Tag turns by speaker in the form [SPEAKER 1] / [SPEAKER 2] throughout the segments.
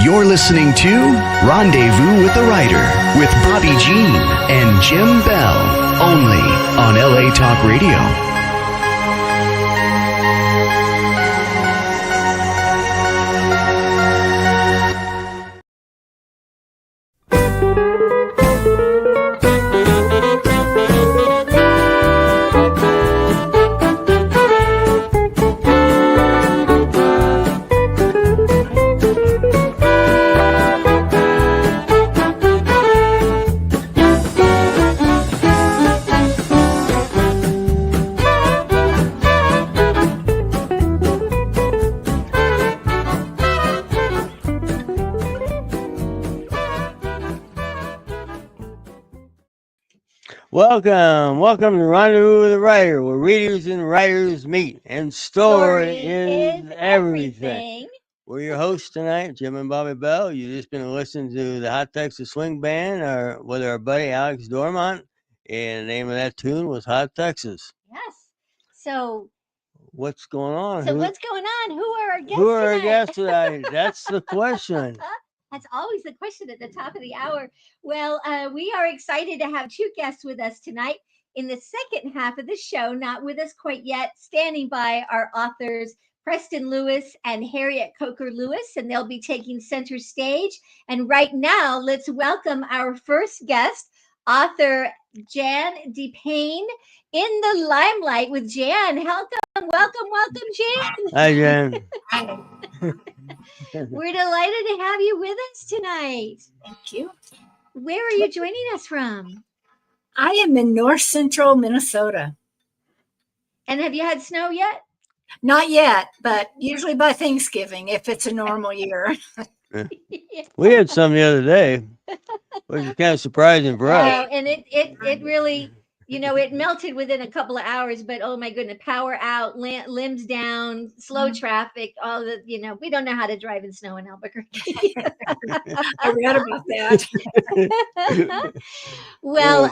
[SPEAKER 1] You're listening to Rendezvous with the Writer with Bobbi Jean and Jim Bell, only on LA Talk Radio.
[SPEAKER 2] Welcome to Rendezvous with the Writer, where readers and writers meet, and story is everything. We're your hosts tonight, Jim and Bobbi Bell. You've just been listening to the Hot Texas Swing Band, or with our buddy Alex Dormont, and the name of that tune was Hot Texas.
[SPEAKER 3] Yes. So
[SPEAKER 2] what's going on?
[SPEAKER 3] Who are our guests
[SPEAKER 2] Who are our guests tonight? That's the question.
[SPEAKER 3] That's always the question at the top of the hour. Well, we are excited to have two guests with us tonight in the second half of the show. Not with us quite yet. Standing by our authors, Preston Lewis and Harriet Coker Lewis, and they'll be taking center stage. And right now, let's welcome our first guest, author Jan DePayne, in the limelight with Jan. Welcome, Jan.
[SPEAKER 2] Hi, Jan.
[SPEAKER 3] We're delighted to have you with us tonight.
[SPEAKER 4] Thank you.
[SPEAKER 3] Where are you joining us from?
[SPEAKER 4] I am in north central Minnesota.
[SPEAKER 3] And have you had snow yet?
[SPEAKER 4] Not yet, but usually by Thanksgiving, if it's a normal year.
[SPEAKER 2] Yeah. We had some the other day, which is kind of surprising for us.
[SPEAKER 3] And it really, it melted within a couple of hours, but oh my goodness, power out, limbs down, slow traffic, all the, we don't know how to drive in snow in Albuquerque.
[SPEAKER 4] I read about that.
[SPEAKER 3] Well,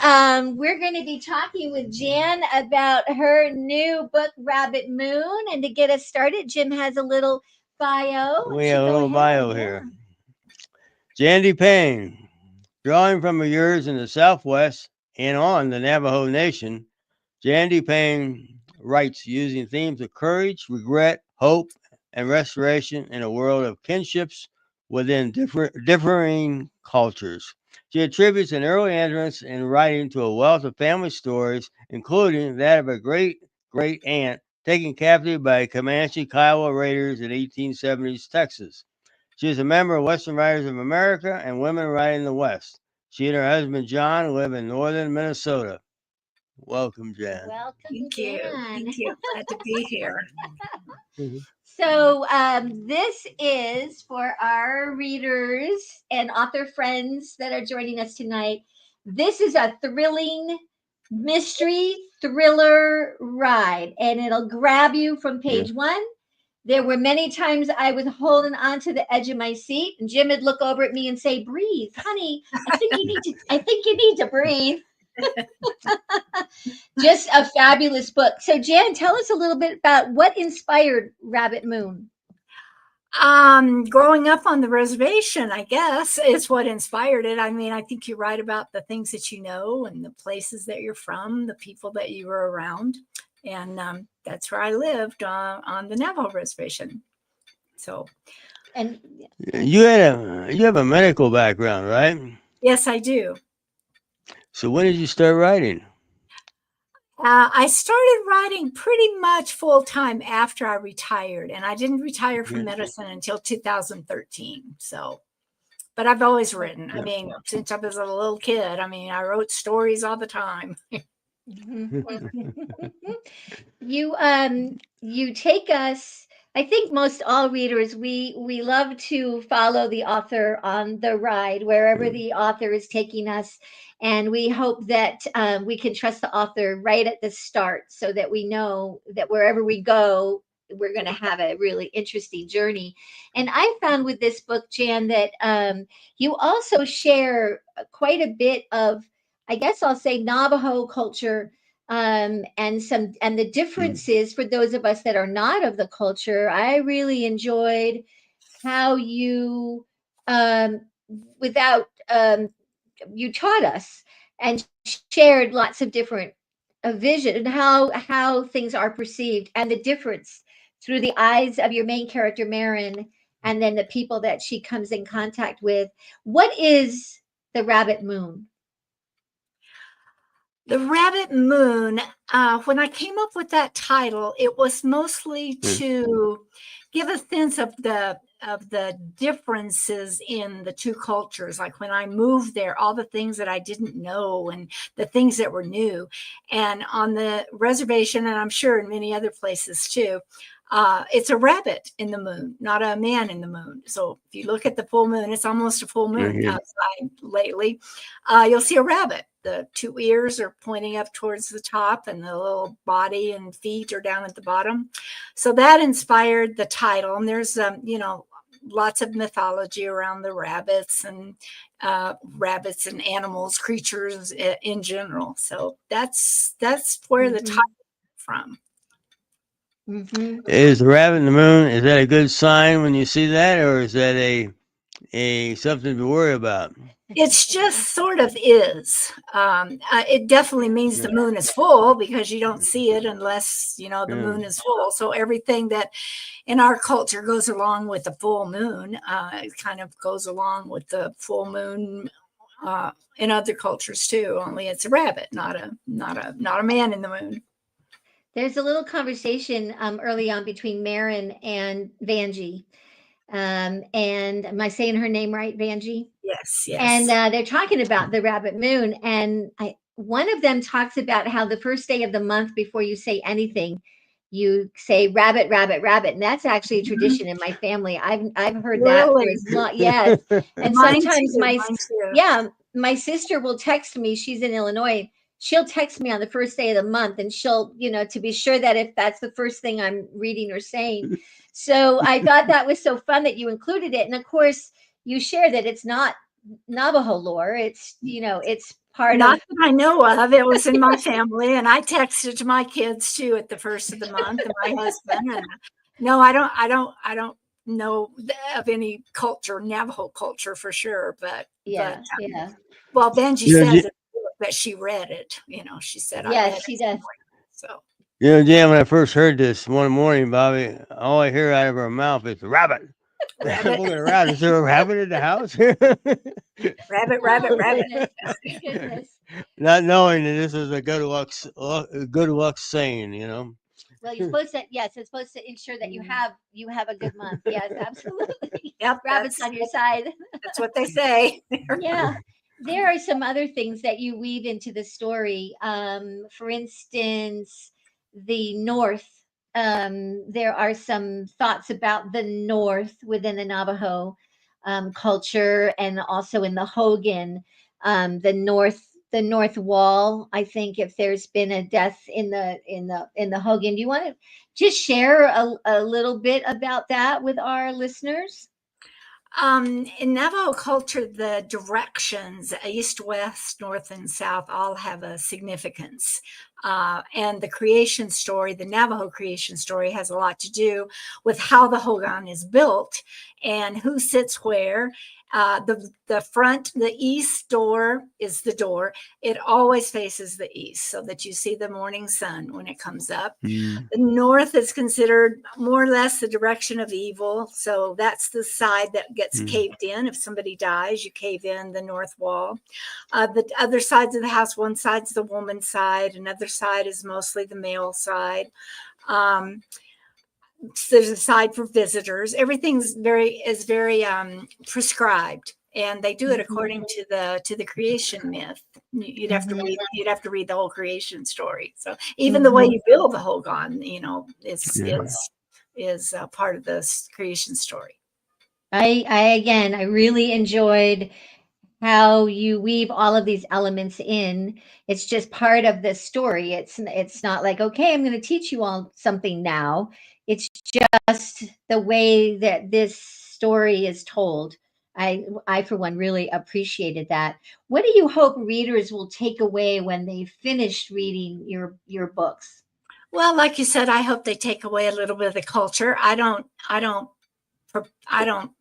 [SPEAKER 3] we're going to be talking with Jan about her new book, Rabbit Moon. And to get us started, Jim has a little bio.
[SPEAKER 2] We have a little bio here. Jan DePayne, drawing from her years in the Southwest and on the Navajo Nation, Jan DePayne writes using themes of courage, regret, hope, and restoration in a world of kinships within differing cultures. She attributes an early interest in writing to a wealth of family stories, including that of a great-great-aunt taken captive by Comanche Kiowa raiders in 1870s Texas. She is a member of Western Writers of America and Women Writing the West. She and her husband, John, live in northern Minnesota. Welcome, Jan.
[SPEAKER 3] Welcome,
[SPEAKER 4] Thank
[SPEAKER 3] Jan.
[SPEAKER 4] you. Thank you. Glad to be here.
[SPEAKER 3] So this is for our readers and author friends that are joining us tonight. This is a thrilling mystery thriller ride, and it'll grab you from page one. There were many times I was holding on to the edge of my seat, and Jim would look over at me and say, "Breathe, honey. I think you need to breathe." Just a fabulous book. So, Jan, tell us a little bit about what inspired Rabbit Moon.
[SPEAKER 4] Growing up on the reservation, I guess, is what inspired it. I mean, I think you write about the things that you know and the places that you're from, the people that you were around. And that's where I lived on the Navajo reservation. So,
[SPEAKER 3] and
[SPEAKER 2] you have a medical background, right?
[SPEAKER 4] Yes, I do.
[SPEAKER 2] So when did you start writing?
[SPEAKER 4] I started writing pretty much full time after I retired, and I didn't retire from medicine until 2013. So, but I've always written. I mean, since I was a little kid. I mean, I wrote stories all the time.
[SPEAKER 3] You take us, I think most all readers, we love to follow the author on the ride wherever the author is taking us, and we hope that we can trust the author right at the start so that we know that wherever we go, we're going to have a really interesting journey. And I found with this book, Jan, that you also share quite a bit of, I guess I'll say, Navajo culture, and the differences for those of us that are not of the culture. I really enjoyed how you without you taught us and shared lots of different vision and how things are perceived and the difference through the eyes of your main character Marin and then the people that she comes in contact with. What is the rabbit moon?
[SPEAKER 4] The Rabbit Moon, when I came up with that title, it was mostly to give a sense of the differences in the two cultures. Like when I moved there, all the things that I didn't know and the things that were new. And on the reservation, and I'm sure in many other places too, it's a rabbit in the moon, not a man in the moon. So if you look at the full moon, it's almost a full moon outside lately. You'll see a rabbit. The two ears are pointing up towards the top and the little body and feet are down at the bottom. So that inspired the title. And there's, lots of mythology around the rabbits and animals, creatures in general. So that's where the title came from.
[SPEAKER 2] Is the rabbit in the moon, is that a good sign when you see that, or is that a something to worry about?
[SPEAKER 4] It's just sort of is. It definitely means the moon is full because you don't see it unless, the moon is full. So everything that in our culture goes along with the full moon, it kind of goes along with the full moon in other cultures too. Only it's a rabbit, not a man in the moon.
[SPEAKER 3] There's a little conversation early on between Marin and Vanjie. And am I saying her name right, Vanjie?
[SPEAKER 4] Yes.
[SPEAKER 3] And they're talking about the rabbit moon. And one of them talks about how the first day of the month before you say anything, you say rabbit, rabbit, rabbit. And that's actually a tradition in my family. I've heard that for as long. Yes. And sometimes my sister will text me. She's in Illinois. She'll text me on the first day of the month and she'll, to be sure that if that's the first thing I'm reading or saying. So I thought that was so fun that you included it. And of course, you share that it's not Navajo lore. It's, it's part
[SPEAKER 4] not
[SPEAKER 3] of.
[SPEAKER 4] That I know of. It was in my family. And I texted to my kids too at the first of the month and my husband. And no, I don't know of any culture, Navajo culture for sure. But well, Benji says that she read it. She said,
[SPEAKER 3] yes, she does.
[SPEAKER 4] So.
[SPEAKER 2] Jan, when I first heard this one morning, Bobbi, all I hear out of her mouth is rabbit.
[SPEAKER 4] Rabbit.
[SPEAKER 2] Is there a rabbit in the house?
[SPEAKER 4] Rabbit.
[SPEAKER 3] Goodness.
[SPEAKER 2] Not knowing that this is a good luck saying,
[SPEAKER 3] Well, you're supposed to, it's supposed to ensure that you have a good month. Yes, absolutely.
[SPEAKER 4] Yep,
[SPEAKER 3] rabbits on your side.
[SPEAKER 4] That's what they say.
[SPEAKER 3] Yeah. There are some other things that you weave into the story. For instance, the North. There are some thoughts about the North within the Navajo culture, and also in the Hogan, the North Wall. I think if there's been a death in the Hogan, do you want to just share a little bit about that with our listeners?
[SPEAKER 4] In Navajo culture, the directions, east, west, north, and south, all have a significance. And the creation story, the Navajo creation story, has a lot to do with how the Hogan is built and who sits where. The front, the east door is the door. It always faces the east so that you see the morning sun when it comes up. The north is considered more or less the direction of evil. So that's the side that gets caved in. If somebody dies, you cave in the north wall. The other sides of the house, one side's the woman's side, another side is mostly the male side. There's a side for visitors. Everything's very prescribed, and they do it according to the creation myth. You'd have to read the whole creation story. So even the way you build the Hogan, is part of this creation story.
[SPEAKER 3] I really enjoyed how you weave all of these elements in. It's just part of the story. It's not like, okay, I'm going to teach you all something now. It's just the way that this story is told. I for one really appreciated that. What do you hope readers will take away when they finish reading your books?
[SPEAKER 4] Well, like you said, I hope they take away a little bit of the culture. I don't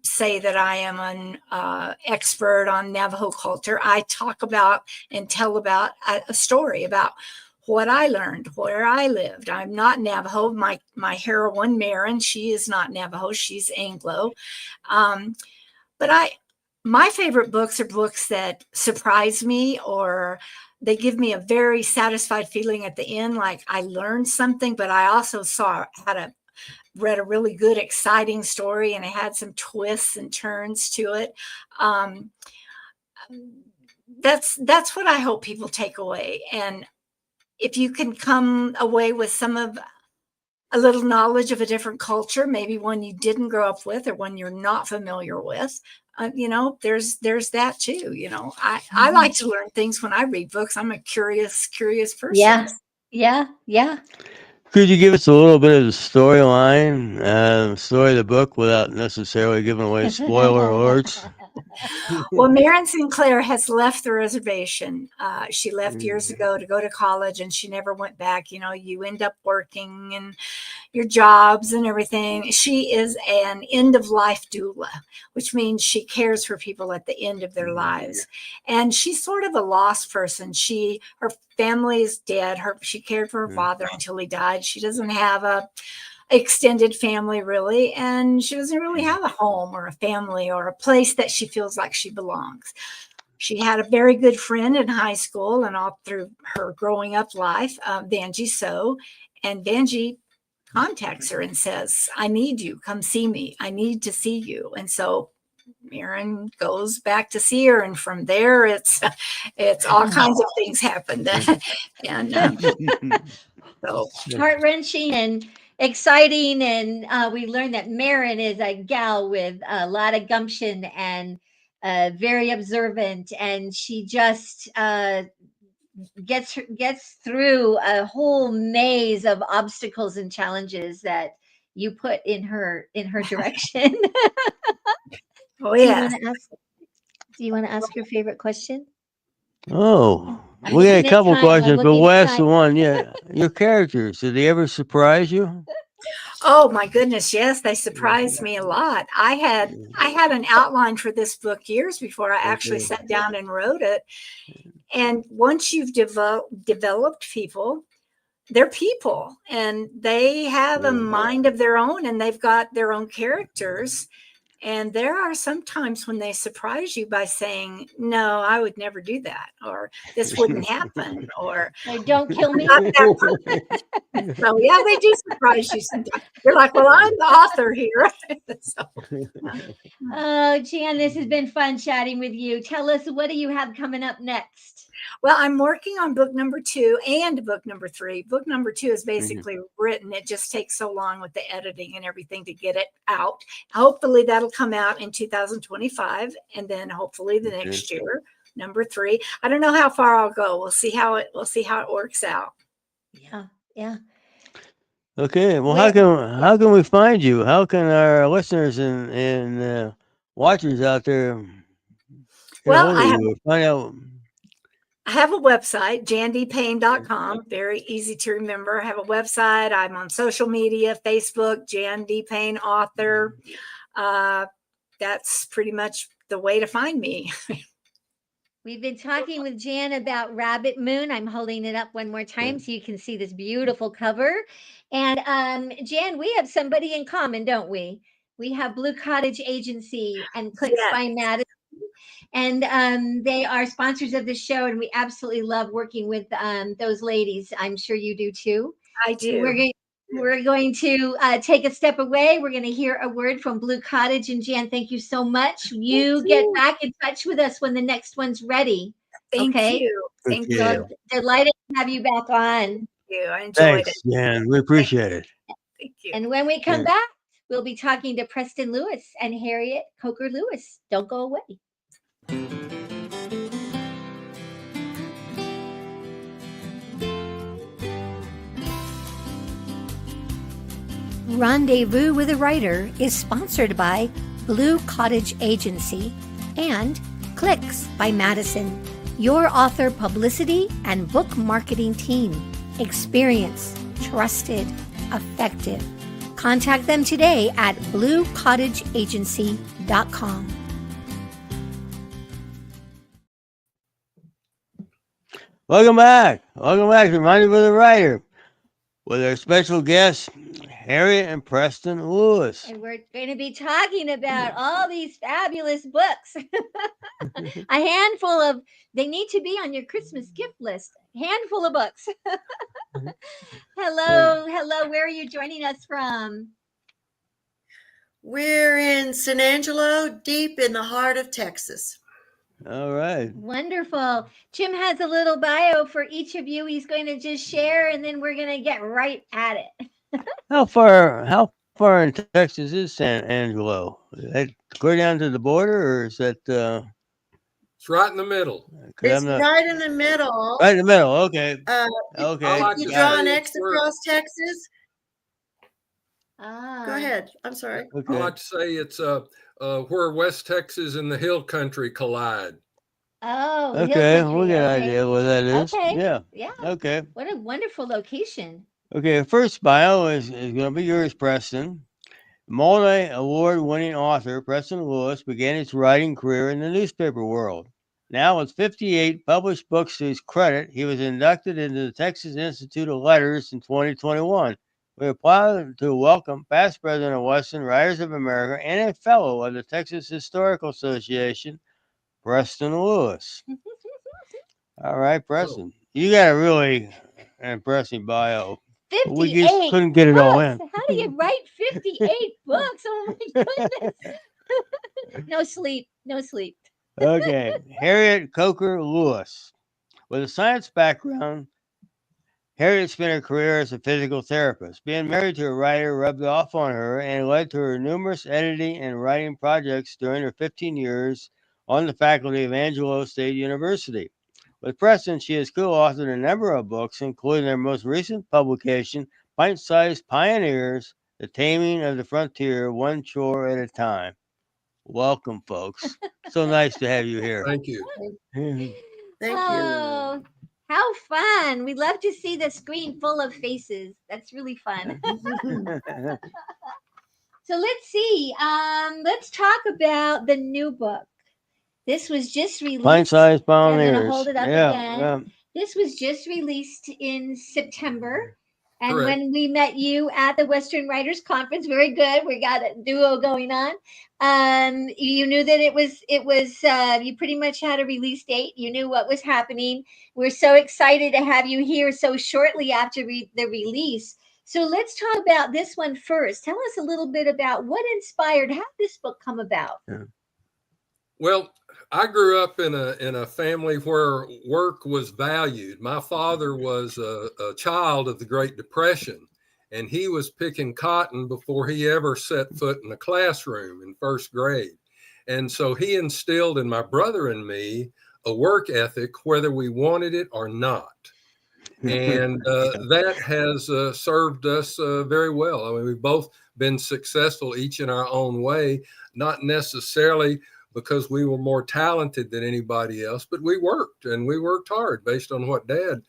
[SPEAKER 4] say that I am an expert on Navajo culture. I talk about and tell about a story about what I learned, where I lived. I'm not Navajo. My heroine, Marin, she is not Navajo. She's Anglo. But my favorite books are books that surprise me, or they give me a very satisfied feeling at the end, like I learned something, but I also read a really good, exciting story, and it had some twists and turns to it. That's what I hope people take away. And if you can come away with a little knowledge of a different culture, maybe one you didn't grow up with or one you're not familiar with, there's that too. I like to learn things when I read books. I'm a curious person.
[SPEAKER 3] Yeah.
[SPEAKER 2] Could you give us a little bit of the storyline, story of the book, without necessarily giving away spoiler alerts?
[SPEAKER 4] Well, Marin Sinclair has left the reservation. She left years ago to go to college, and she never went back. You end up working and your jobs and everything. She is an end-of-life doula, which means she cares for people at the end of their lives. And she's sort of a lost person. Her family is dead. She cared for her father until he died. She doesn't have a extended family really, and she doesn't really have a home or a family or a place that she feels like she belongs. She had a very good friend in high school and all through her growing up life, Vanjie So, and Vanjie contacts her and says, I need you, come see me, I need to see you. And so Marin goes back to see her, and from there it's all kinds of things happened. And so
[SPEAKER 3] heart-wrenching and exciting, and we learned that Marin is a gal with a lot of gumption and very observant, and she just gets through a whole maze of obstacles and challenges that you put in her direction.
[SPEAKER 4] Oh yeah.
[SPEAKER 3] Do you want to ask your favorite question?
[SPEAKER 2] Oh, we got a couple questions, but we'll ask the one. Yeah, your characters, did they ever surprise you?
[SPEAKER 4] Oh my goodness, yes, they surprised me a lot. I had an outline for this book years before I actually sat down and wrote it. And once you've developed people, they're people, and they have a mind of their own, and they've got their own characters. And there are some times when they surprise you by saying, no, I would never do that, or this wouldn't happen, or
[SPEAKER 3] don't kill me.
[SPEAKER 4] So yeah, they do surprise you sometimes. You're like, well, I'm the author here.
[SPEAKER 3] Oh, Jan, this has been fun chatting with you. Tell us, what do you have coming up next?
[SPEAKER 4] Well, I'm working on book number 2 and book number 3. Book number 2 is basically written. It just takes so long with the editing and everything to get it out. Hopefully that'll come out in 2025, and then hopefully the next year, number 3. I don't know how far I'll go. We'll see how it works out.
[SPEAKER 3] Yeah.
[SPEAKER 2] Okay. Well, how can we find you? How can our listeners and watchers out there find out?
[SPEAKER 4] I have a website, jandpayne.com. Very easy to remember. I have a website. I'm on social media, Facebook, Jan D. Payne author. That's pretty much the way to find me.
[SPEAKER 3] We've been talking with Jan about Rabbit Moon. I'm holding it up one more time so you can see this beautiful cover. And Jan, we have somebody in common, don't we? We have Blue Cottage Agency and Clicks by Madison. And they are sponsors of the show, and we absolutely love working with those ladies. I'm sure you do too.
[SPEAKER 4] I do.
[SPEAKER 3] We're going to take a step away. We're going to hear a word from Blue Cottage. And Jan, thank you so much. You get back in touch with us when the next one's ready.
[SPEAKER 4] Thank you.
[SPEAKER 2] Thank you.
[SPEAKER 3] So delighted to have you back on.
[SPEAKER 4] Thank you. I enjoyed it.
[SPEAKER 2] Jan. We appreciate it.
[SPEAKER 4] Thank you.
[SPEAKER 3] And when we come back, we'll be talking to Preston Lewis and Harriet Coker Lewis. Don't go away. Rendezvous with a Writer is sponsored by Blue Cottage Agency and Clicks by Madison, your author publicity and book marketing team. Experienced, trusted, effective. Contact them today at bluecottageagency.com.
[SPEAKER 2] Welcome back. Welcome back to Rendezvous with the Writer with our special guests, Harriet and Preston Lewis.
[SPEAKER 3] And we're going to be talking about all these fabulous books. A handful of, they need to be on your Christmas gift list. Handful of books. Hello. Where are you joining us from?
[SPEAKER 5] We're in San Angelo, deep in the heart of Texas.
[SPEAKER 2] All right.
[SPEAKER 3] Wonderful. Jim has a little bio for each of you. He's going to just share, and then we're going to get right at it.
[SPEAKER 2] How far in Texas is San Angelo? Is that clear down to the border, or is that
[SPEAKER 6] It's right in the middle.
[SPEAKER 5] It's right in the middle.
[SPEAKER 2] Right in the middle. Okay.
[SPEAKER 6] I like
[SPEAKER 5] You
[SPEAKER 6] to
[SPEAKER 5] draw
[SPEAKER 6] say
[SPEAKER 5] an
[SPEAKER 6] it's
[SPEAKER 5] X
[SPEAKER 6] where-
[SPEAKER 5] across Texas.
[SPEAKER 3] Ah.
[SPEAKER 5] Go ahead. I'm sorry.
[SPEAKER 6] I
[SPEAKER 2] Okay.
[SPEAKER 6] like to say it's where West Texas and the Hill Country collide.
[SPEAKER 3] Oh, the Hill
[SPEAKER 2] Okay.
[SPEAKER 3] Country,
[SPEAKER 2] We'll get an
[SPEAKER 3] okay.
[SPEAKER 2] idea what that is.
[SPEAKER 3] Okay.
[SPEAKER 2] Yeah.
[SPEAKER 3] Yeah.
[SPEAKER 2] Okay.
[SPEAKER 3] What a wonderful location.
[SPEAKER 2] Okay. The first bio is going to be yours, Preston. Multi-award-winning author Preston Lewis began his writing career in the newspaper world. Now, with 58 published books to his credit, he was inducted into the Texas Institute of Letters in 2021. We are proud to welcome past president of Western Writers of America and a fellow of the Texas Historical Association, Preston Lewis. All right, Preston. You got a really impressive bio.
[SPEAKER 3] 58
[SPEAKER 2] We just couldn't get it all
[SPEAKER 3] books.
[SPEAKER 2] in.
[SPEAKER 3] How do you write 58 books? Oh my goodness. No sleep.
[SPEAKER 2] Okay. Harriet Coker Lewis. With a science background, Harriet spent her career as a physical therapist. Being married to a writer rubbed off on her and led to her numerous editing and writing projects during her 15 years on the faculty of Angelo State University. With Preston, she has co-authored a number of books, including their most recent publication, Pint-Sized Pioneers, The Taming of the Frontier, One Chore at a Time. Welcome, folks. So nice to have you here.
[SPEAKER 6] Thank you.
[SPEAKER 5] Thank you.
[SPEAKER 3] Oh, how fun. We love to see the screen full of faces. That's really fun. So let's see. Let's talk about the new book. This was just released.
[SPEAKER 2] Pint-Sized
[SPEAKER 3] I'm
[SPEAKER 2] Pioneers.
[SPEAKER 3] going to hold it up
[SPEAKER 2] Yeah,
[SPEAKER 3] again.
[SPEAKER 2] yeah.
[SPEAKER 3] This was just released in September. And
[SPEAKER 6] Correct.
[SPEAKER 3] when we met you at the Western Writers Conference, very good. We got a duo going on. You knew that it was you pretty much had a release date. You knew what was happening. We're so excited to have you here so shortly after the release. So let's talk about this one first. Tell us a little bit about what inspired, how did this book come about?
[SPEAKER 6] Well, I grew up in a family where work was valued. My father was a child of the Great Depression, and he was picking cotton before he ever set foot in a classroom in first grade. And so he instilled in my brother and me a work ethic, whether we wanted it or not. And that has served us very well. I mean, we've both been successful each in our own way, not necessarily because we were more talented than anybody else, but we worked hard based on what Dad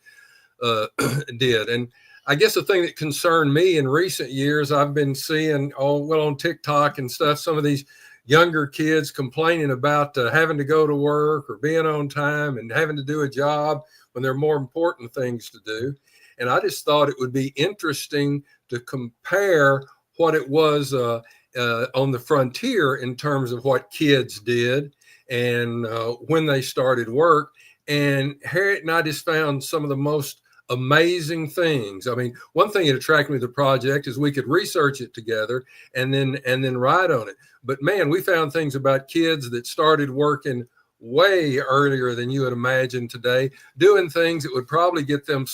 [SPEAKER 6] did. And I guess the thing that concerned me in recent years, I've been seeing on TikTok and stuff, some of these younger kids complaining about having to go to work or being on time and having to do a job when there are more important things to do. And I just thought it would be interesting to compare what it was on the frontier in terms of what kids did and when they started work. And Harriet and I just found some of the most amazing things. I mean, one thing that attracted me to the project is we could research it together and then write on it. But man, we found things about kids that started working way earlier than you would imagine today, doing things that would probably get them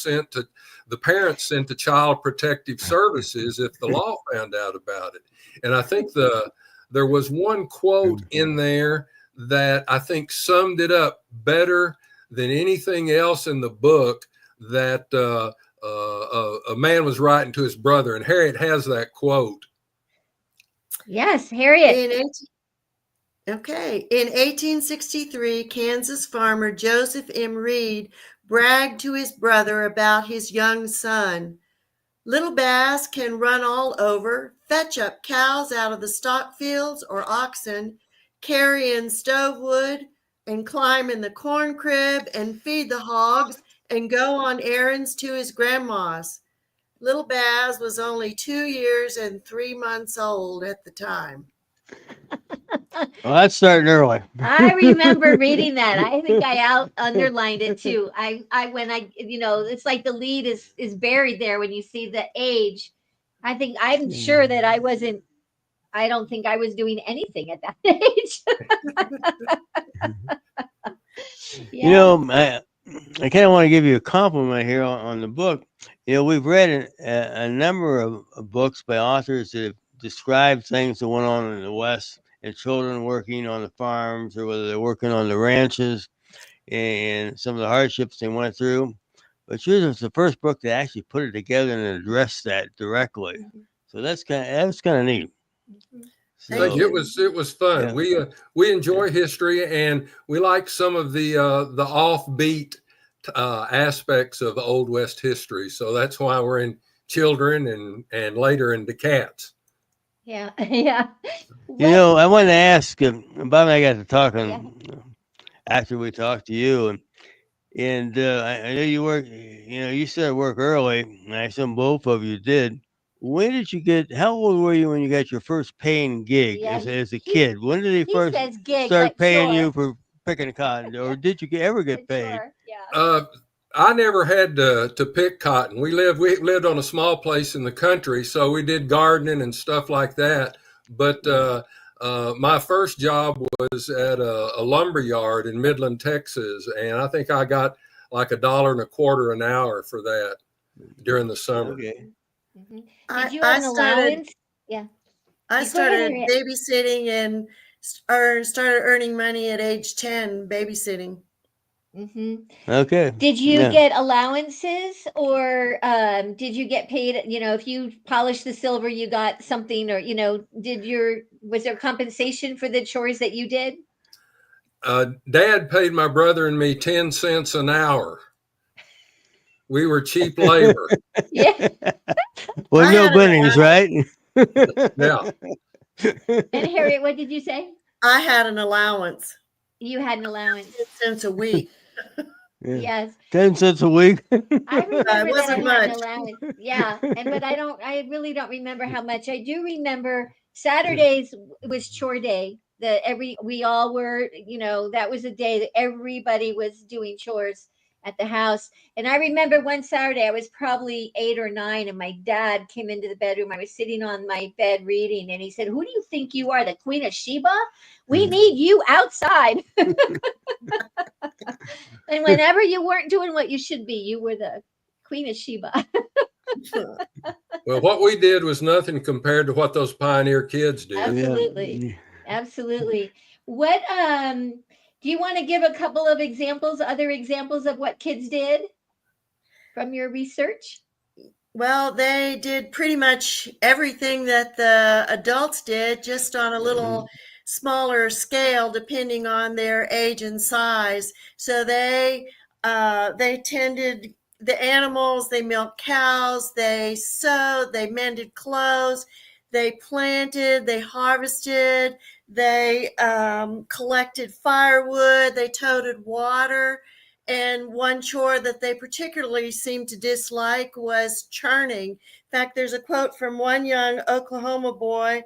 [SPEAKER 6] the parents sent to Child Protective Services if the law found out about it. And I think there was one quote in there that I think summed it up better than anything else in the book, that a man was writing to his brother, and Harriet has that quote.
[SPEAKER 3] Yes, Harriet.
[SPEAKER 5] In 1863, Kansas farmer Joseph M. Reed bragged to his brother about his young son. Little Bass can run all over, fetch up cows out of the stock fields or oxen, carry in stove wood, and climb in the corn crib and feed the hogs and go on errands to his grandma's. Little Baz was only 2 years and 3 months old at the time.
[SPEAKER 2] Well, that's starting early.
[SPEAKER 3] I remember reading that. I think I underlined it too. When I, it's like the lead is buried there when you see the age. I'm sure that I don't think I was doing anything at that age.
[SPEAKER 2] You know, I kind of want to give you a compliment here on the book. You know, we've read a number of books by authors that have described things that went on in the West and children working on the farms or whether they're working on the ranches and some of the hardships they went through. But yours was the first book that actually put it together and addressed that directly. So that's kind of neat.
[SPEAKER 6] So it was fun.
[SPEAKER 2] Yeah.
[SPEAKER 6] We enjoy history, and we like some of the offbeat aspects of Old West history. So that's why we're in children and later into cats.
[SPEAKER 3] Yeah, yeah.
[SPEAKER 2] You know, I wanted to ask, Bob and I got to talking after we talked to you, and I know you work. You know, you started work early, and I assume both of you did. When did you get? How old were you when you got your first paying gig as a kid? When did he first
[SPEAKER 3] says gig,
[SPEAKER 2] start
[SPEAKER 3] but
[SPEAKER 2] paying
[SPEAKER 3] sure.
[SPEAKER 2] you for picking cotton, or did you ever get paid?
[SPEAKER 3] Sure, yeah.
[SPEAKER 6] I never had to pick cotton. We lived on a small place in the country, so we did gardening and stuff like that. But my first job was at a lumber yard in Midland, Texas, and I think I got like $1.25 an hour for that during the summer.
[SPEAKER 2] Okay.
[SPEAKER 3] Mm-hmm. Did you have an allowance?
[SPEAKER 5] I started babysitting and started earning money at age 10 babysitting.
[SPEAKER 3] Mm-hmm.
[SPEAKER 2] Okay.
[SPEAKER 3] Did you get allowances, or did you get paid? You know, if you polished the silver, you got something, or was there compensation for the chores that you did?
[SPEAKER 6] Dad paid my brother and me 10 cents an hour. We were cheap labor.
[SPEAKER 3] Yeah.
[SPEAKER 2] Well, no bunnies, right?
[SPEAKER 6] Yeah.
[SPEAKER 3] And Harriet, what did you say?
[SPEAKER 5] I had an allowance.
[SPEAKER 3] You had an allowance.
[SPEAKER 5] 10 cents a week.
[SPEAKER 3] Yes.
[SPEAKER 2] 10 cents a week.
[SPEAKER 3] I remember
[SPEAKER 5] wasn't
[SPEAKER 3] that I had
[SPEAKER 5] much.
[SPEAKER 3] an allowance. Yeah. But I really don't remember how much. I do remember Saturdays was chore day. We all were, that was a day that everybody was doing chores at the house. And I remember one Saturday, I was probably 8 or 9, and my dad came into the bedroom. I was sitting on my bed reading, and he said, "Who do you think you are, the Queen of Sheba? We need you outside." And whenever you weren't doing what you should be, you were the Queen of Sheba.
[SPEAKER 6] Well, what we did was nothing compared to what those pioneer kids did.
[SPEAKER 3] Absolutely. Absolutely. What do you want to give a couple of other examples of what kids did from your research?
[SPEAKER 5] Well, they did pretty much everything that the adults did, just on a little smaller scale, depending on their age and size. So they tended the animals, they milked cows, they sewed, they mended clothes, they planted, they harvested, they collected firewood, they toted water. And one chore that they particularly seemed to dislike was churning. In fact, there's a quote from one young Oklahoma boy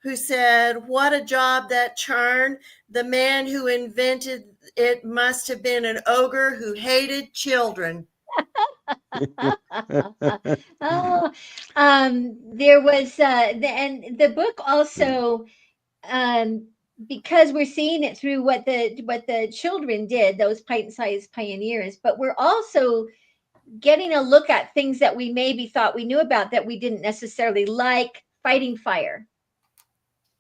[SPEAKER 5] who said, "What a job that churn. The man who invented it must have been an ogre who hated children."
[SPEAKER 3] There was and the book also, because we're seeing it through what the children did, those pint-sized pioneers, but we're also getting a look at things that we maybe thought we knew about that we didn't necessarily, like fighting fire,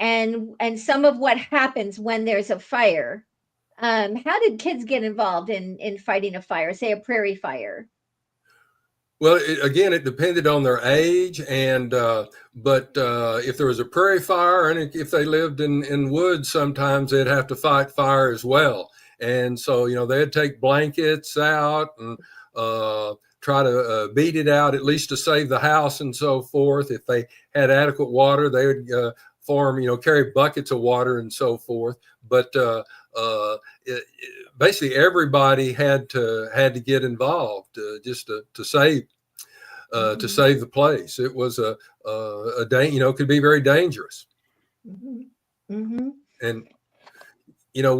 [SPEAKER 3] and some of what happens when there's a fire. How did kids get involved in fighting a fire, say a prairie fire?
[SPEAKER 6] Well, it depended on their age, and but if there was a prairie fire, and if they lived in woods, sometimes they'd have to fight fire as well. And so, they'd take blankets out and try to beat it out, at least to save the house and so forth. If they had adequate water, they would carry buckets of water and so forth. But basically, everybody had to get involved just to save the place. It was could be very dangerous.
[SPEAKER 3] Mm-hmm. Mm-hmm.
[SPEAKER 6] And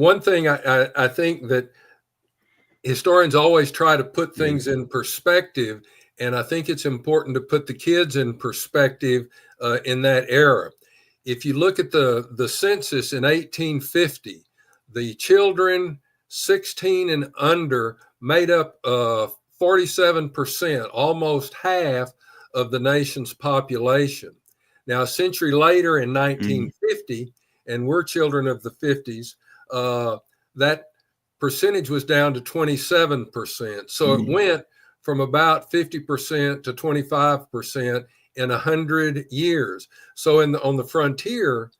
[SPEAKER 6] one thing I think that historians always try to put things in perspective, and I think it's important to put the kids in perspective in that era. If you look at the census in 1850, the children 16 and under made up 47%, almost half of the nation's population. Now, a century later in 1950, and we're children of the 50s, that percentage was down to 27%. So it went from about 50% to 25% in 100 years. So on the frontier,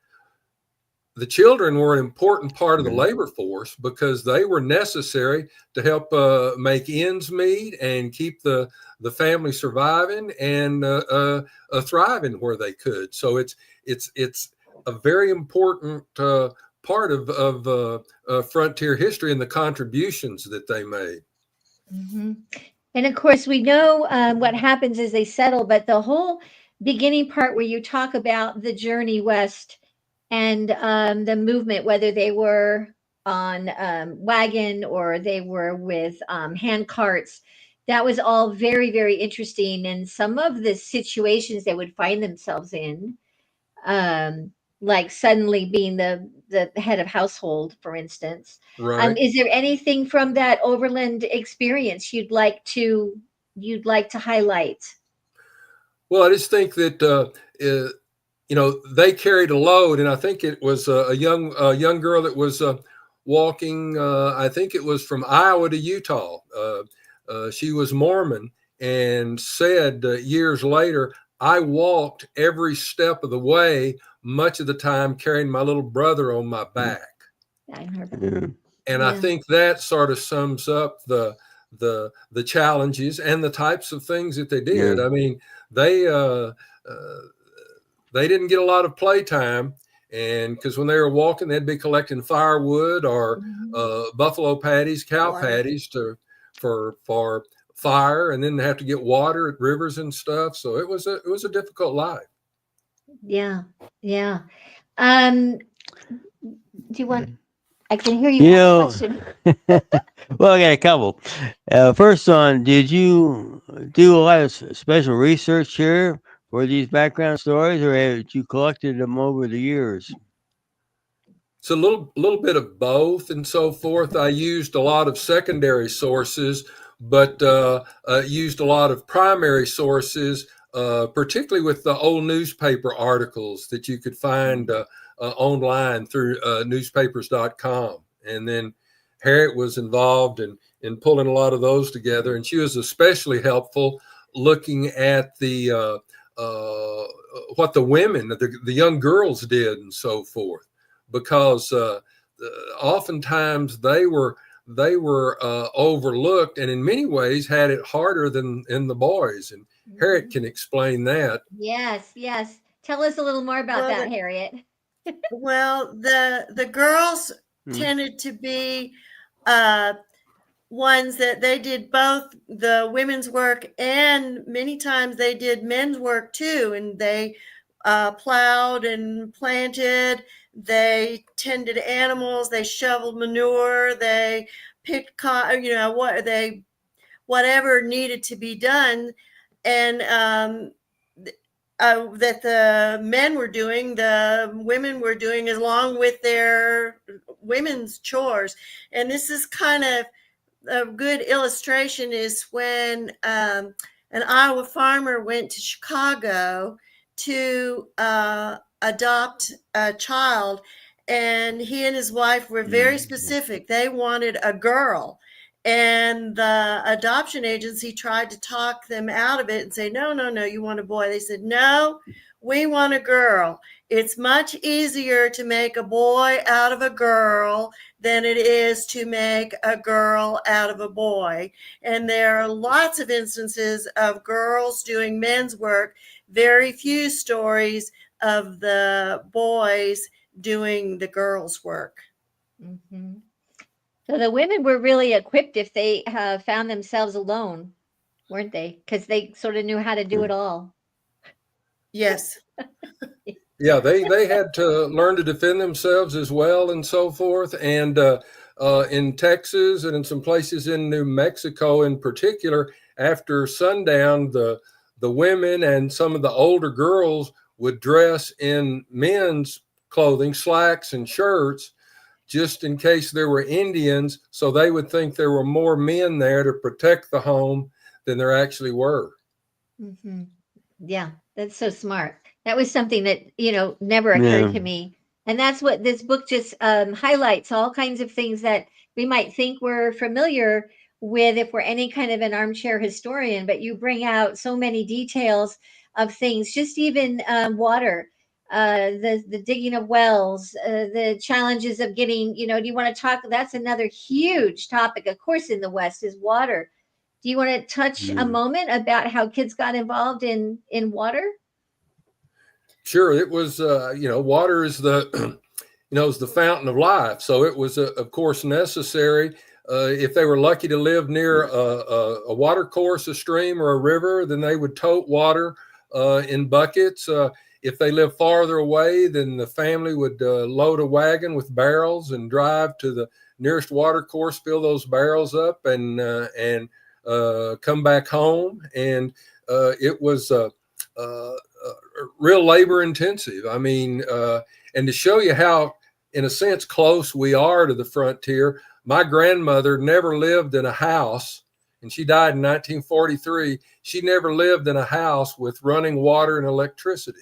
[SPEAKER 6] the children were an important part of the labor force because they were necessary to help make ends meet and keep the family surviving and thriving where they could. So it's a very important part of frontier history and the contributions that they made.
[SPEAKER 3] Mm-hmm. And of course, we know what happens as they settle, but the whole beginning part where you talk about the journey west and the movement, whether they were on wagon or they were with hand carts, that was all very, very interesting. And some of the situations they would find themselves in, like suddenly being the head of household, for instance.
[SPEAKER 6] Right.
[SPEAKER 3] Is there anything from that overland experience you'd like to highlight?
[SPEAKER 6] Well, I just think that they carried a load, and I think it was a young girl that was walking. I think it was from Iowa to Utah. She was Mormon and said years later, "I walked every step of the way, much of the time carrying my little brother on my back."
[SPEAKER 3] I heard that.
[SPEAKER 6] And I think that sort of sums up the challenges and the types of things that they did. I mean, they didn't get a lot of playtime, and because when they were walking, they'd be collecting firewood or buffalo patties, cow patties for fire, and then they have to get water at rivers and stuff. So it was a difficult life.
[SPEAKER 3] Yeah. Do you want? I can hear you have a question.
[SPEAKER 2] Well, I got a couple. First on, did you do a lot of special research here for these background stories, or have you collected them over the years?
[SPEAKER 6] It's a little bit of both and so forth. I used a lot of secondary sources, but used a lot of primary sources, particularly with the old newspaper articles that you could find online through newspapers.com. And then Harriet was involved in pulling a lot of those together, and she was especially helpful looking at the what the women, the young girls did and so forth, because oftentimes they were overlooked and in many ways had it harder than the boys. And Harriet can explain that.
[SPEAKER 3] Yes. Tell us a little more about that, Harriet.
[SPEAKER 5] Well, the girls tended to be ones that they did both the women's work, and many times they did men's work too. And they plowed and planted. They tended animals. They shoveled manure. They picked cotton. Whatever needed to be done, and that the men were doing, the women were doing along with their women's chores. And this is kind of a good illustration is when an Iowa farmer went to Chicago to adopt a child, and he and his wife were very specific. They wanted a girl. And the adoption agency tried to talk them out of it and say, no, you want a boy. They said, no, we want a girl. It's much easier to make a boy out of a girl than it is to make a girl out of a boy. And there are lots of instances of girls doing men's work, very few stories of the boys doing the girls' work.
[SPEAKER 3] Mm-hmm. So the women were really equipped if they found themselves alone, weren't they? Because they sort of knew how to do it all.
[SPEAKER 5] Yes.
[SPEAKER 6] Yeah, they had to learn to defend themselves as well and so forth. And in Texas and in some places in New Mexico in particular, after sundown, the women and some of the older girls would dress in men's clothing, slacks and shirts, just in case there were Indians, so they would think there were more men there to protect the home than there actually were.
[SPEAKER 3] Mm-hmm. Yeah, that's so smart. That was something that, never occurred to me. And that's what this book just highlights, all kinds of things that we might think we're familiar with if we're any kind of an armchair historian, but you bring out so many details of things, just even water, the digging of wells, the challenges of getting, do you want to talk? That's another huge topic, of course, in the West is water. Do you want to touch a moment about how kids got involved in water?
[SPEAKER 6] Sure. It was, water is the, is the fountain of life. So it was, of course, necessary. If they were lucky to live near a water course, a stream, or a river, then they would tote water in buckets. If they lived farther away, then the family would load a wagon with barrels and drive to the nearest water course, fill those barrels up, and come back home. And it was real labor intensive. I mean, and to show you how, in a sense, close we are to the frontier, my grandmother never lived in a house, and she died in 1943. She never lived in a house with running water and electricity.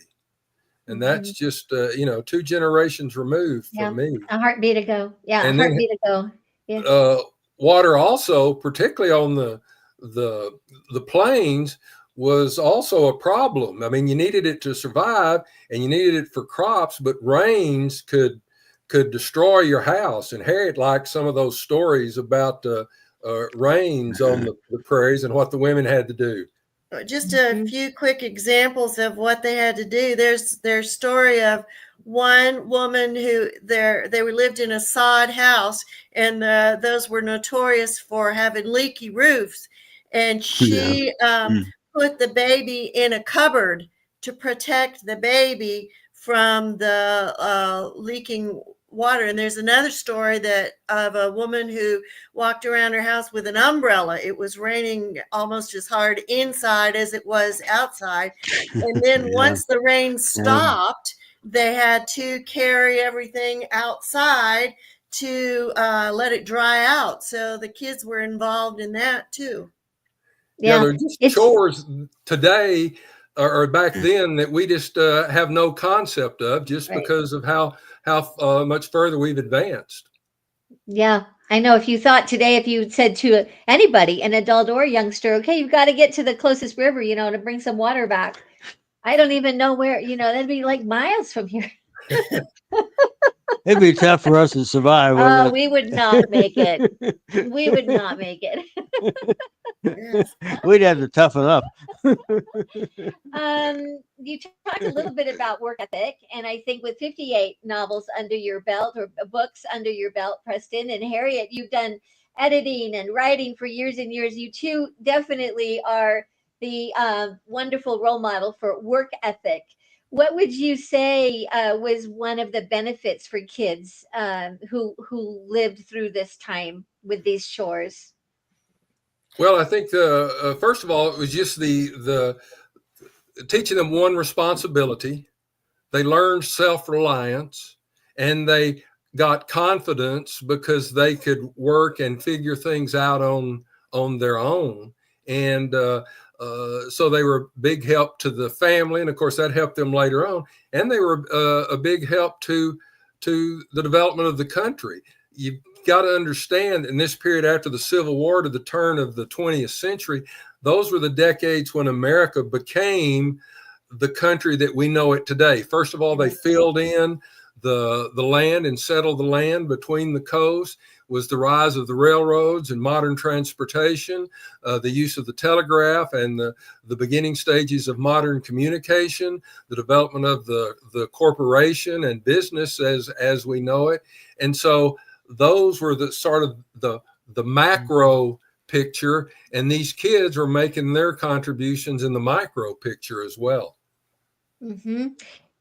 [SPEAKER 6] And that's just, 2 generations removed from me.
[SPEAKER 3] A heartbeat ago. Yeah,
[SPEAKER 6] and
[SPEAKER 3] a heartbeat ago.
[SPEAKER 6] Yeah. Water also, particularly on the plains, was also a problem. I mean, you needed it to survive and you needed it for crops, but rains could destroy your house. And Harriet liked some of those stories about rains on the prairies and what the women had to do.
[SPEAKER 5] Just a few quick examples of what they had to do. There's story of one woman who they lived in a sod house, and those were notorious for having leaky roofs. And she put the baby in a cupboard to protect the baby from the leaking water. And there's another story of a woman who walked around her house with an umbrella. It was raining almost as hard inside as it was outside. And then once the rain stopped, they had to carry everything outside to let it dry out. So the kids were involved in that too.
[SPEAKER 6] Yeah, they're just chores today or back then that we just have no concept of, just because of how much further we've advanced.
[SPEAKER 3] Yeah, I know. If you thought today, if you said to anybody, an adult or a youngster, okay, you've got to get to the closest river, to bring some water back. I don't even know where, that'd be like miles from here.
[SPEAKER 2] It'd be tough for us to survive.
[SPEAKER 3] We would not make it. We would not make it.
[SPEAKER 2] We'd have to toughen up.
[SPEAKER 3] You talked a little bit about work ethic, and I think with 58 novels under your belt, or books under your belt, Preston and Harriet, you've done editing and writing for years and years. You two definitely are the wonderful role model for work ethic. What would you say was one of the benefits for kids who lived through this time with these chores?
[SPEAKER 6] Well, I think first of all, it was just the teaching them one responsibility. They learned self-reliance, and they got confidence because they could work and figure things out on their own. And so they were a big help to the family, and of course that helped them later on. And they were a big help to the development of the country. You've got to understand, in this period after the Civil War to the turn of the 20th century, those were the decades when America became the country that we know it today. First of all, they filled in the land and settled the land between the coasts. Was the rise of the railroads and modern transportation, the use of the telegraph, and the beginning stages of modern communication, the development of the corporation and business as we know it. And so those were the sort of the macro picture, and these kids were making their contributions in the micro picture as well.
[SPEAKER 3] Mm-hmm.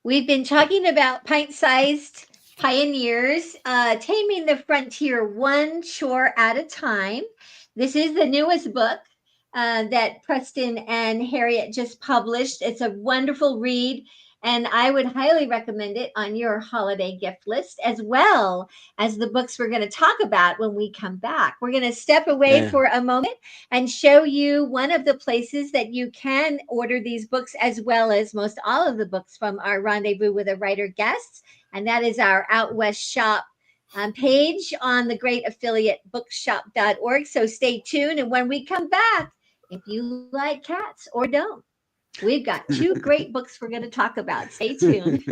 [SPEAKER 3] We've been talking about pint-sized pioneers, taming the frontier one chore at a time. This is the newest book that Preston and Harriet just published. It's a wonderful read, and I would highly recommend it on your holiday gift list, as well as the books we're going to talk about when we come back. We're going to step away for a moment and show you one of the places that you can order these books, as well as most all of the books from our Rendezvous with a Writer guests. And that is our Out West Shop page on the great affiliate bookshop.org. So stay tuned. And when we come back, if you like cats or don't, we've got two great books we're going to talk about. Stay tuned.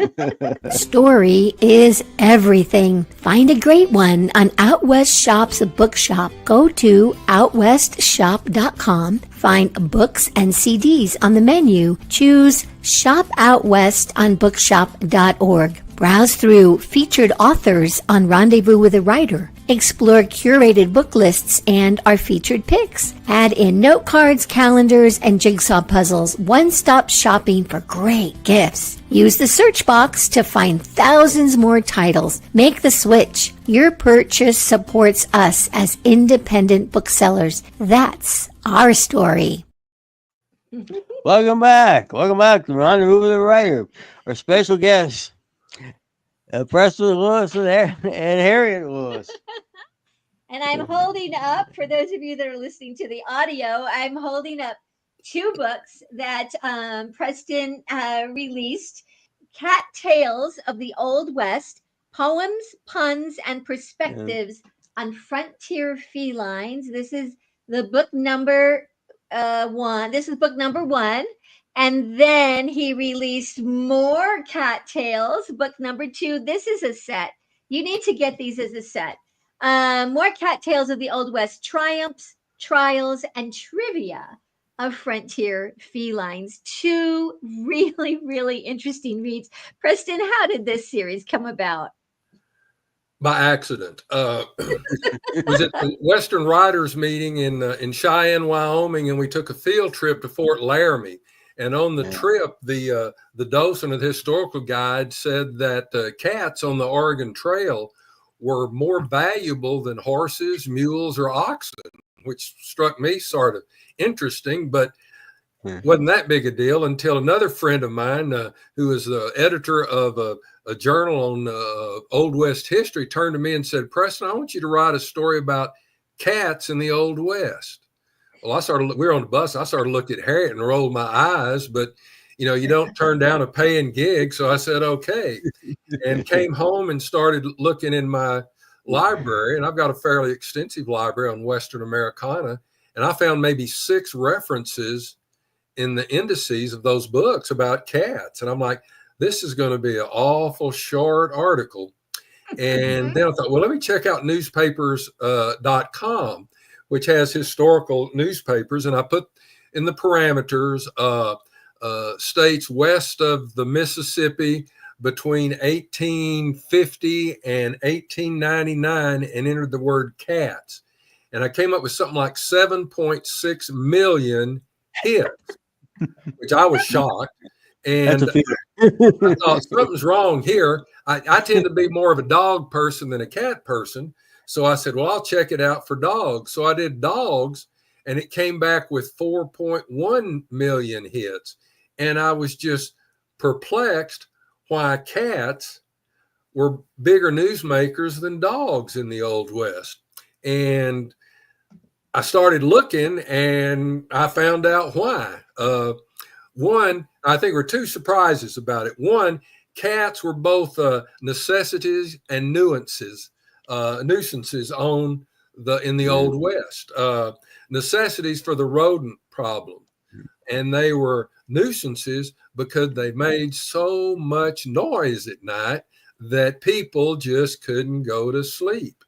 [SPEAKER 7] Story is everything. Find a great one on Out West Shop's bookshop. Go to outwestshop.com. Find books and CDs on the menu. Choose Shop Out West on bookshop.org. Browse through featured authors on Rendezvous with a Writer. Explore curated book lists and our featured picks. Add in note cards, calendars, and jigsaw puzzles. One-stop shopping for great gifts. Use the search box to find thousands more titles. Make the switch. Your purchase supports us as independent booksellers. That's our story.
[SPEAKER 2] Welcome back. Welcome back to Rendezvous with a Writer. Our special guests, Preston Lewis and Harriet Lewis.
[SPEAKER 3] And I'm holding up, for those of you that are listening to the audio, I'm holding up two books that Preston released, Cat Tales of the Old West, Poems, Puns, and Perspectives on Frontier Felines. This is the book number one. This is book number one. And then he released more Cat Tales, book number two. This is a set. You need to get these as a set. More Cat Tales of the Old West, Triumphs, Trials, and Trivia of Frontier Felines. Two really, really interesting reads. Preston, how did this series come about?
[SPEAKER 6] By accident. It was at the Western Writers meeting in Cheyenne, Wyoming, and we took a field trip to Fort Laramie. And on the trip, the docent of the historical guide said that cats on the Oregon Trail were more valuable than horses, mules, or oxen, which struck me sort of interesting, but wasn't that big a deal until another friend of mine, who was the editor of a journal on Old West history, turned to me and said, "Preston, I want you to write a story about cats in the Old West." Well, we were on the bus. I started looking at Harriet and rolled my eyes, but you don't turn down a paying gig. So I said, okay, and came home and started looking in my library. And I've got a fairly extensive library on Western Americana. And I found maybe 6 references in the indices of those books about cats. And I'm like, this is going to be an awful short article. And then I thought, well, let me check out newspapers.com, which has historical newspapers. And I put in the parameters, states west of the Mississippi between 1850 and 1899, and entered the word cats. And I came up with something like 7.6 million hits, which I was shocked. And I thought, something's wrong here. I tend to be more of a dog person than a cat person. So I said, well, I'll check it out for dogs. So I did dogs, and it came back with 4.1 million hits. And I was just perplexed why cats were bigger newsmakers than dogs in the Old West. And I started looking, and I found out why. One, I think there were 2 surprises about it. One, cats were both necessities and nuisances in the Old West. Necessities for the rodent problem. And they were nuisances because they made so much noise at night that people just couldn't go to sleep.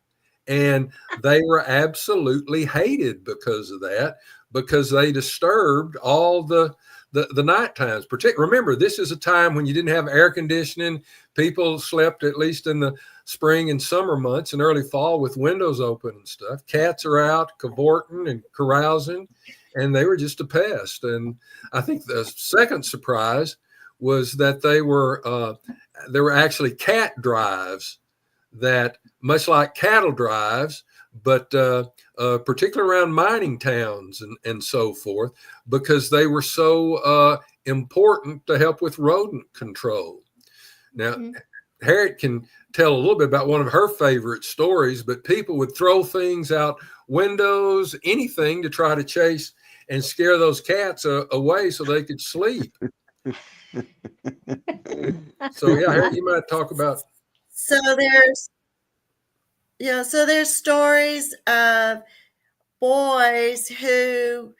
[SPEAKER 6] And they were absolutely hated because of that, because they disturbed all the night times. Remember, this is a time when you didn't have air conditioning. People slept, at least in the spring and summer months and early fall, with windows open and stuff. Cats are out cavorting and carousing, and they were just a pest. And I think the second surprise was that there were actually cat drives that, much like cattle drives, but particularly around mining towns and so forth, because they were so important to help with rodent control. Now, Harriet can tell a little bit about one of her favorite stories, but people would throw things out windows, anything to try to chase and scare those cats away so they could sleep. So yeah, Harriet, you might talk about.
[SPEAKER 5] So there's stories of boys who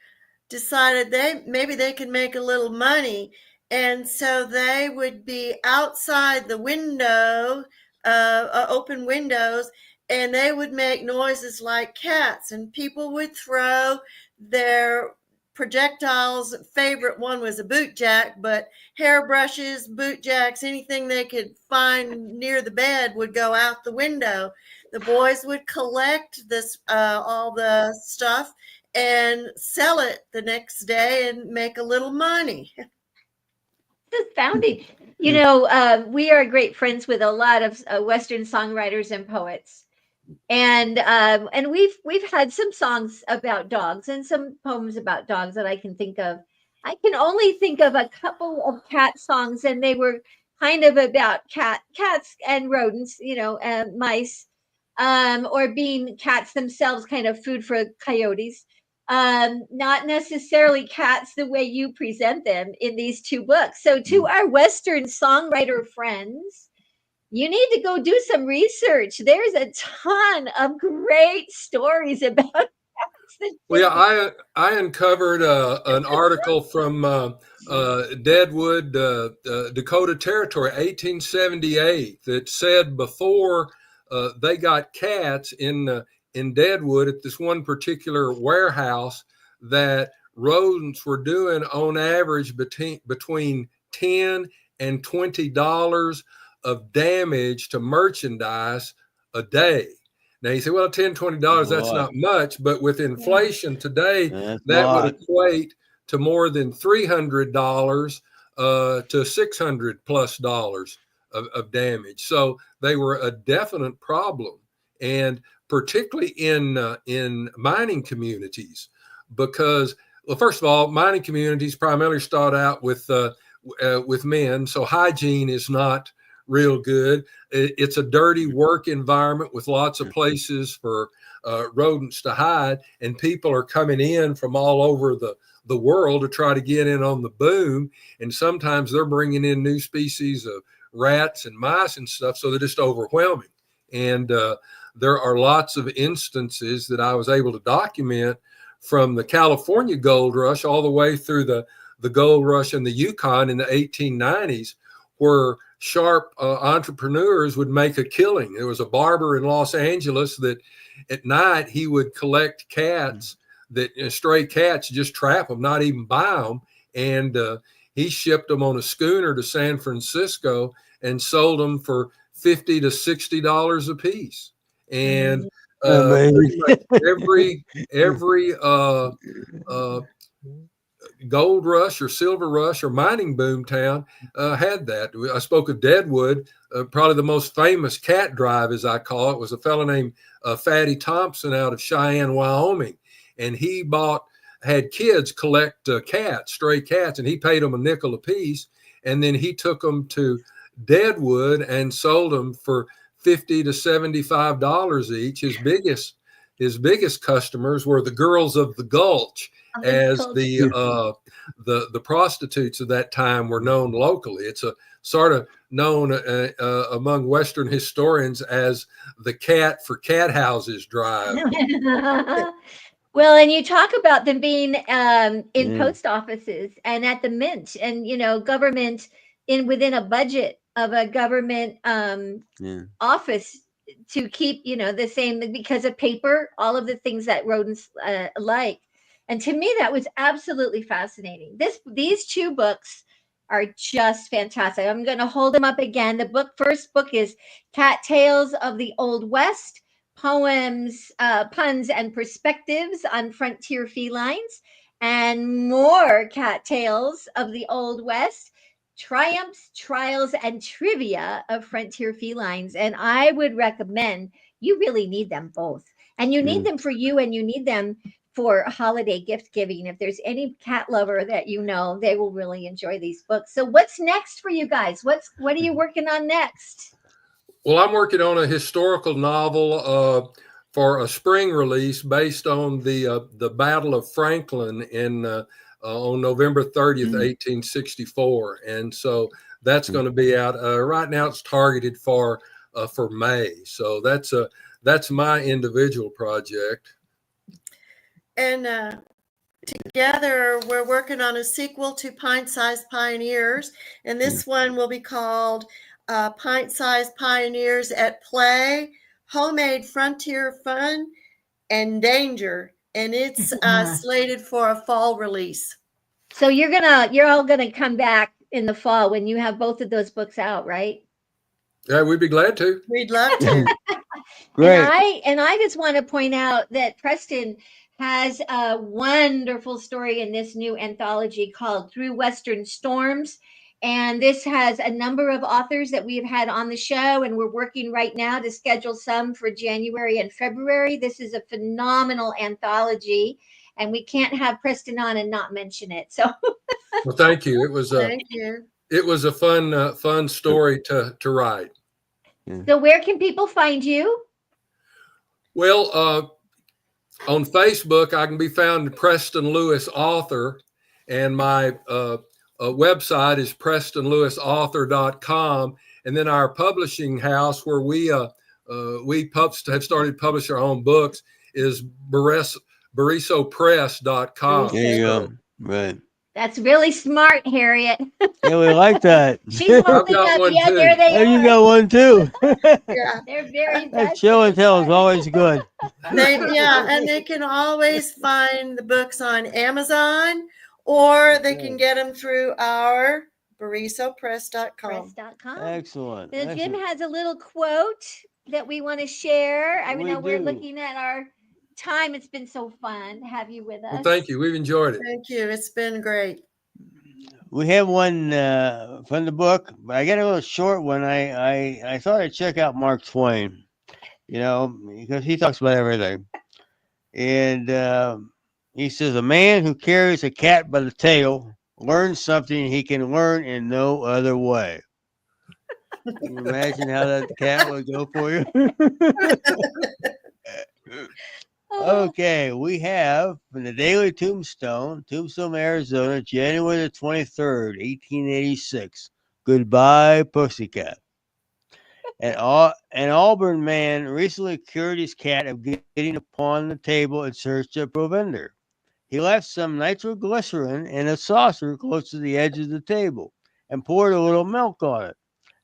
[SPEAKER 5] decided maybe they could make a little money, and so they would be outside the window, open windows, and they would make noises like cats, and people would throw their projectiles. Favorite one was a boot jack, but hairbrushes, boot jacks, anything they could find near the bed would go out the window. The boys would collect this all the stuff and sell it the next day and make a little money.
[SPEAKER 3] Astounding. You know, we are great friends with a lot of Western songwriters and poets, and we've had some songs about dogs and some poems about dogs that I can think of. I can only think of a couple of cat songs, and they were kind of about cats and rodents, you know, and mice, or being cats themselves, kind of food for coyotes. Not necessarily cats the way you present them in these two books. So, to our Western songwriter friends, you need to go do some research. There's a ton of great stories about cats.
[SPEAKER 6] Well, yeah, I uncovered an article from Deadwood, Dakota Territory, 1878, that said before they got cats in Deadwood at this one particular warehouse, that rodents were doing on average between $10 and $20 of damage to merchandise a day. Now you say, well, $10, $20, that's not much, but with inflation today, that would equate to more than $300 to $600 plus dollars of damage. So they were a definite problem, and particularly in mining communities, because, well, first of all, mining communities primarily start out with men, so hygiene is not real good. It's a dirty work environment with lots of places for rodents to hide, and people are coming in from all over the world to try to get in on the boom, and sometimes they're bringing in new species of rats and mice and stuff, so they're just overwhelming. And there are lots of instances that I was able to document from the California gold rush all the way through the gold rush in the Yukon in the 1890s, where sharp entrepreneurs would make a killing. There was a barber in Los Angeles that at night he would collect cats, that stray cats, just trap them, not even buy them. And he shipped them on a schooner to San Francisco and sold them for $50 to $60 a piece. And pretty much every gold rush or silver rush or mining boom town had that. I spoke of Deadwood. Probably the most famous cat drive, as I call it, was a fellow named Fatty Thompson out of Cheyenne, Wyoming. And he had kids collect cats, stray cats, and he paid them a nickel a piece. And then he took them to Deadwood and sold them for $50 to $75 each. His biggest customers were the girls of the Gulch, as the prostitutes of that time were known locally. It's a sort of known among Western historians as the cat for cat houses drive.
[SPEAKER 3] Well, and you talk about them being in
[SPEAKER 2] Yeah.
[SPEAKER 3] post offices and at the mint, and government within a budget of a government
[SPEAKER 2] Yeah.
[SPEAKER 3] office to keep the same because of paper, all of the things that rodents like. And to me, that was absolutely fascinating. These two books are just fantastic. I'm going to hold them up again. The first book is Cat Tales of the Old West: Poems, Puns, and Perspectives on Frontier Felines, and more Cat Tales of the Old West: Triumphs, Trials, and Trivia of Frontier Felines. And I would recommend, you really need them both. And you need them for you, and you need them for holiday gift giving. If there's any cat lover that they will really enjoy these books. So what's next for you guys? What are you working on next?
[SPEAKER 6] Well, I'm working on a historical novel for a spring release based on the Battle of Franklin on November 30th, 1864, and so that's going to be out. Right now, it's targeted for May. So that's my individual project.
[SPEAKER 5] And together, we're working on a sequel to Pint-Sized Pioneers, and this one will be called Pint-Sized Pioneers at Play, Homemade Frontier Fun and Danger, and it's slated for a fall release.
[SPEAKER 3] So you're all gonna come back in the fall when you have both of those books out, right?
[SPEAKER 6] Yeah, we'd be glad to.
[SPEAKER 5] We'd love to.
[SPEAKER 2] Great.
[SPEAKER 3] And I just want to point out that Preston has a wonderful story in this new anthology called Through Western Storms. And this has a number of authors that we've had on the show, and we're working right now to schedule some for January and February. This is a phenomenal anthology, and we can't have Preston on and not mention it. So,
[SPEAKER 6] Well, thank you.
[SPEAKER 5] Thank you.
[SPEAKER 6] It was a fun story to write.
[SPEAKER 3] So where can people find you?
[SPEAKER 6] Well, on Facebook, I can be found at Preston Lewis Author, and my website is prestonlewisauthor.com. And then our publishing house, where we have started publishing our own books, is barisopress.com.
[SPEAKER 2] There you go. Right.
[SPEAKER 3] That's really smart, Harriet.
[SPEAKER 2] Yeah, we like that.
[SPEAKER 3] She's holding
[SPEAKER 6] got
[SPEAKER 3] up.
[SPEAKER 6] one
[SPEAKER 3] Yeah,
[SPEAKER 6] too.
[SPEAKER 3] there they
[SPEAKER 2] Oh,
[SPEAKER 3] are.
[SPEAKER 2] you got one too.
[SPEAKER 5] Yeah.
[SPEAKER 3] They're very
[SPEAKER 2] That show and tell is always good.
[SPEAKER 5] And they can always find the books on Amazon, or they can get them through our barisopress.com.
[SPEAKER 2] Excellent.
[SPEAKER 3] Now, Jim
[SPEAKER 2] Excellent.
[SPEAKER 3] has a little quote that we want to share. I
[SPEAKER 2] We
[SPEAKER 3] know we're
[SPEAKER 2] do.
[SPEAKER 3] looking at our time. It's been so fun to have you with us.
[SPEAKER 6] Well, thank you. We've enjoyed it.
[SPEAKER 5] Thank you. It's been great.
[SPEAKER 2] We have one from the book, but I got a little short one. I thought I'd check out Mark Twain, because he talks about everything. And he says, a man who carries a cat by the tail learns something he can learn in no other way. Can you imagine how that cat would go for you? Okay, we have from the Daily Tombstone, Arizona, January the 23rd, 1886. Goodbye, Pussycat. An Auburn man recently cured his cat of getting upon the table in search of provender. He left some nitroglycerin in a saucer close to the edge of the table and poured a little milk on it.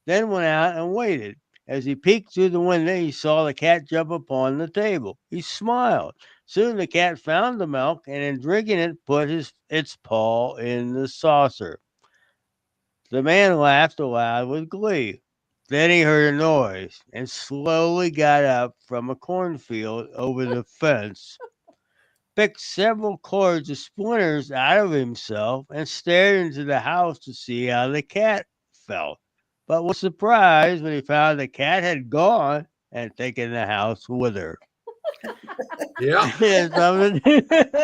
[SPEAKER 2] Then went out and waited. As he peeked through the window, he saw the cat jump upon the table. He smiled. Soon the cat found the milk, and in drinking it, put its paw in the saucer. The man laughed aloud with glee. Then he heard a noise and slowly got up from a cornfield over the fence, picked several cords of splinters out of himself, and stared into the house to see how the cat felt, but was surprised when he found the cat had gone and taken the house with her.
[SPEAKER 6] Yeah.
[SPEAKER 2] It's something. It's a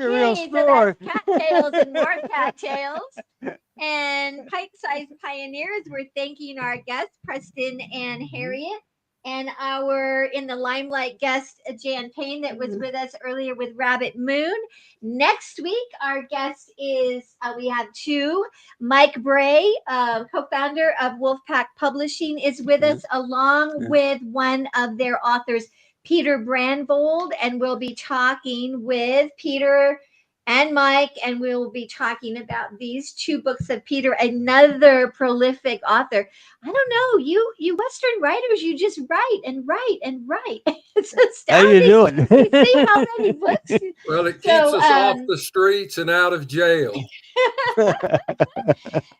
[SPEAKER 2] real
[SPEAKER 3] Okay, so
[SPEAKER 2] story.
[SPEAKER 3] that's Cat Tales and more Cat Tales. And Pint-Sized Pioneers, we're thanking our guests, Preston and Harriet, and our in the limelight guest, Jan Payne, that was with us earlier with Rabbit Moon. Next week, our guest is, we have two. Mike Bray, co-founder of Wolfpack Publishing, is with us, along with one of their authors, Peter Brandvold, and we'll be talking with Peter and Mike, and we'll be talking about these two books of Peter, another prolific author. I don't know, you Western writers, you just write and write and write. It's
[SPEAKER 2] How you
[SPEAKER 3] astounding.
[SPEAKER 2] doing?
[SPEAKER 3] You see how many books?
[SPEAKER 6] Well, it keeps
[SPEAKER 3] So,
[SPEAKER 6] us off the streets and out of jail.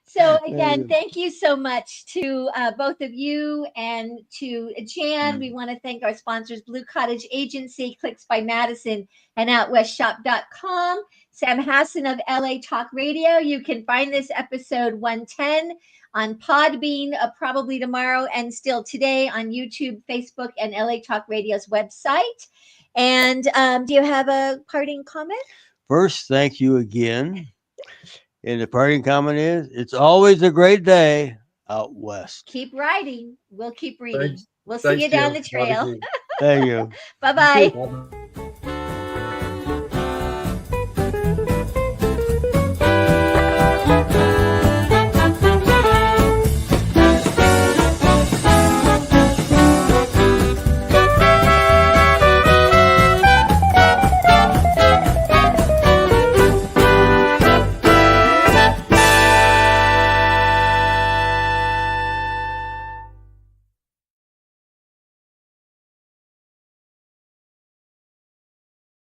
[SPEAKER 3] So again, thank you so much to both of you and to Jan. We want to thank our sponsors, Blue Cottage Agency, Clicks by Madison, and OutWestShop.com. Sam Hassan of LA Talk Radio. You can find this episode 110 on Podbean probably tomorrow, and still today on YouTube, Facebook, and LA Talk Radio's website. And do you have a parting comment?
[SPEAKER 2] First, thank you again. And the parting comment is, it's always a great day out west.
[SPEAKER 3] Keep writing. We'll keep reading.
[SPEAKER 6] Thanks.
[SPEAKER 3] We'll see you down the trail.
[SPEAKER 2] Thank you.
[SPEAKER 3] Bye-bye.
[SPEAKER 6] Bye-bye.